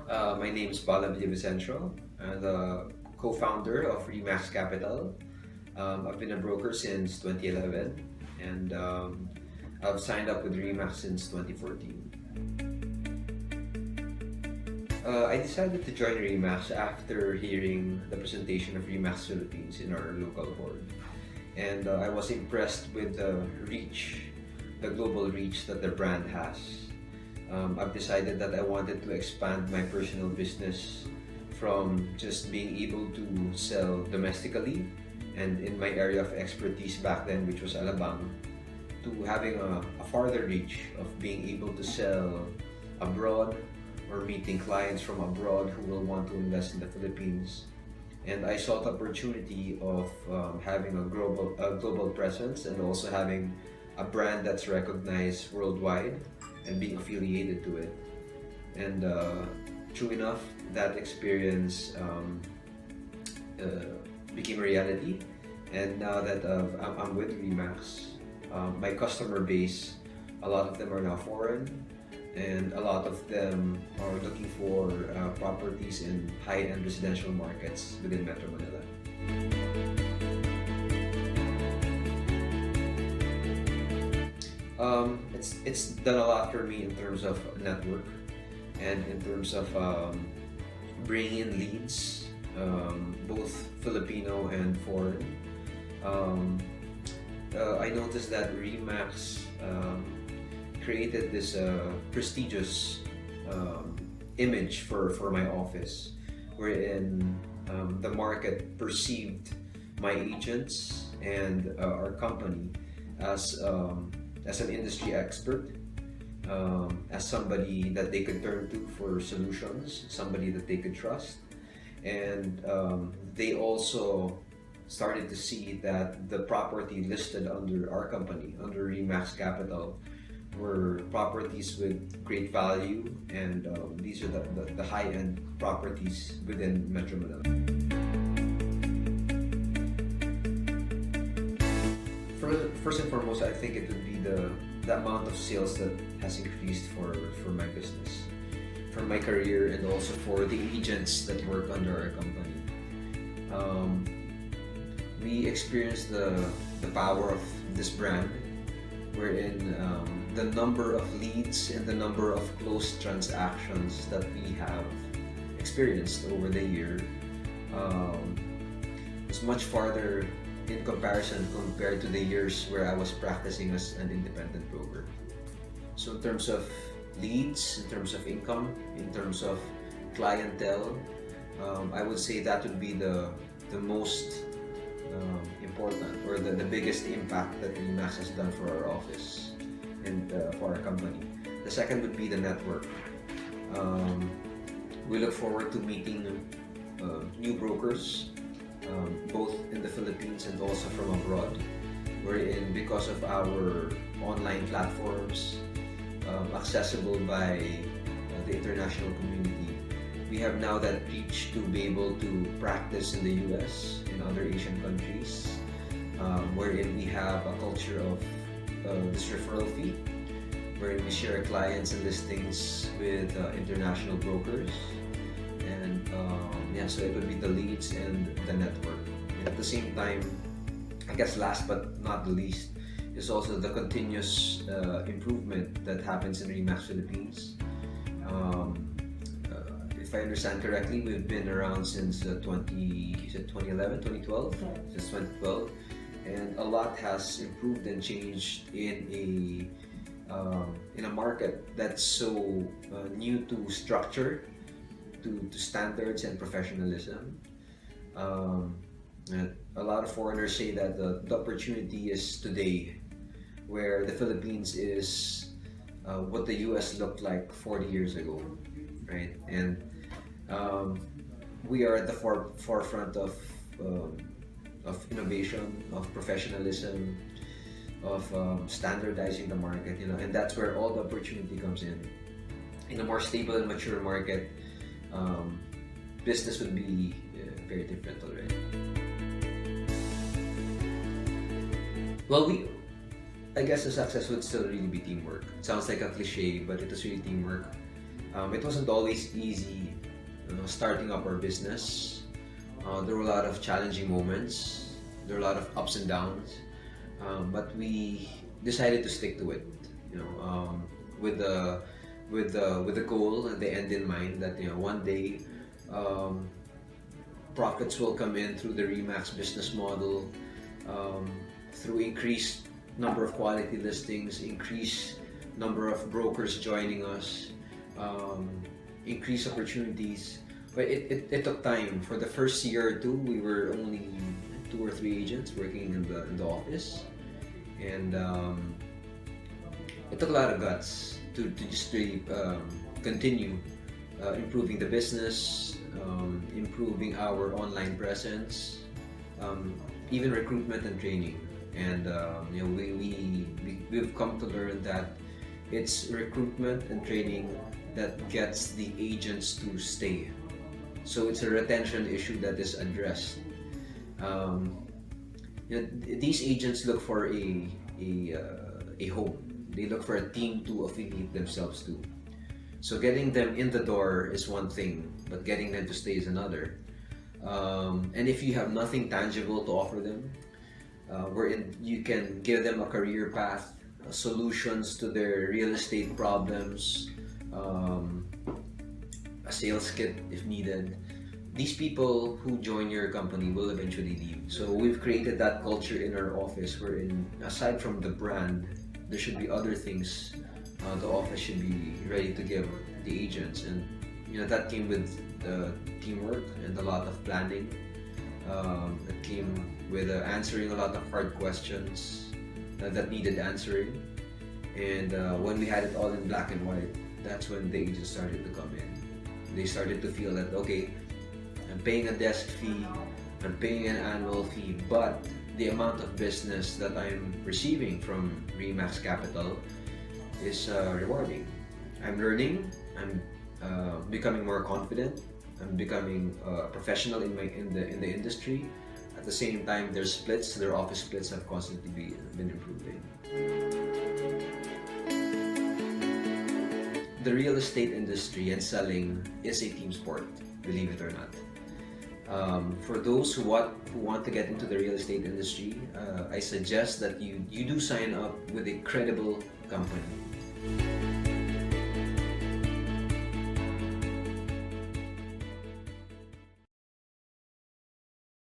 My name is Paolo Villavicencio. I'm the co-founder of Remax Capital. I've been a broker since 2011 and I've signed up with Remax since 2014. I decided to join Remax after hearing the presentation of Remax Philippines in our local board. And I was impressed with the reach, the global reach that the brand has. I've decided that I wanted to expand my personal business from just being able to sell domestically and in my area of expertise back then, which was Alabang, to having a farther reach of being able to sell abroad or meeting clients from abroad who will want to invest in the Philippines. And I saw the opportunity of having a global presence and also having a brand that's recognized worldwide and being affiliated to it. And true enough, that experience became a reality. And now that I'm with Remax, my customer base, a lot of them are now foreign, and a lot of them are looking for properties in high-end residential markets within Metro Manila. It's done a lot for me in terms of network and in terms of bringing in leads, both Filipino and foreign. I noticed that Remax created this prestigious image for my office, wherein the market perceived my agents and our company as an industry expert, as somebody that they could turn to for solutions, somebody that they could trust. And they also started to see that the property listed under our company, under Remax Capital, were properties with great value, and these are the high-end properties within Metro Manila. First and foremost, I think it would be the amount of sales that has increased for my business, for my career, and also for the agents that work under our company. We experienced the power of this brand, wherein the number of leads and the number of closed transactions that we have experienced over the year is much farther in comparison compared to the years where I was practicing as an independent broker. So in terms of leads, in terms of income, in terms of clientele, I would say that would be the most important, or the biggest impact that Remax has done for our office and for our company. The second would be the network. We look forward to meeting new brokers, both in the Philippines and also from abroad, wherein because of our online platforms, accessible by the international community, we have now that reach to be able to practice in the US, in other Asian countries, wherein we have a culture of this referral fee, wherein we share clients and listings with international brokers. And so it would be the leads and the network. And at the same time, I guess last but not the least, is also the continuous improvement that happens in Remax Philippines. If I understand correctly, we've been around since 2011, 2012? Yeah. Since 2012. And a lot has improved and changed in a market that's so new to structure, to standards and professionalism. And a lot of foreigners say that the opportunity is today, where the Philippines is what the US looked like 40 years ago, right? And we are at the forefront of innovation, of professionalism, of standardizing the market, and that's where all the opportunity comes in. In a more stable and mature market, business would be very different already. Well, I guess the success would still really be teamwork. It sounds like a cliche, but it is really teamwork. It wasn't always easy starting up our business. There were a lot of challenging moments. There were a lot of ups and downs, but we decided to stick to it. With the goal and the end in mind that one day um, profits will come in through the Remax business model, through increased number of quality listings, increased number of brokers joining us, increased opportunities. But it took time. For the first year or two, we were only 2 or 3 agents working in the office, and it took a lot of guts to just really continue improving the business, improving our online presence, even recruitment and training. And we've come to learn that it's recruitment and training that gets the agents to stay. So it's a retention issue that is addressed. These agents look for a home. They look for a team to affiliate themselves to. So getting them in the door is one thing, but getting them to stay is another. And if you have nothing tangible to offer them, wherein you can give them a career path, solutions to their real estate problems, a sales kit if needed, these people who join your company will eventually leave. So we've created that culture in our office wherein, aside from the brand, there should be other things the office should be ready to give the agents. And that came with teamwork and a lot of planning. It came with answering a lot of hard questions that needed answering. And when we had it all in black and white, that's when the agents started to come in. They started to feel that, okay, I'm paying a desk fee, I'm paying an annual fee, but the amount of business that I'm receiving from Remax Capital is rewarding. I'm learning, I'm becoming more confident, I'm becoming a professional in the industry. At the same time, their office splits have constantly been improving. The real estate industry and selling is a team sport, believe it or not. For those who want to get into the real estate industry, I suggest that you do sign up with a credible company.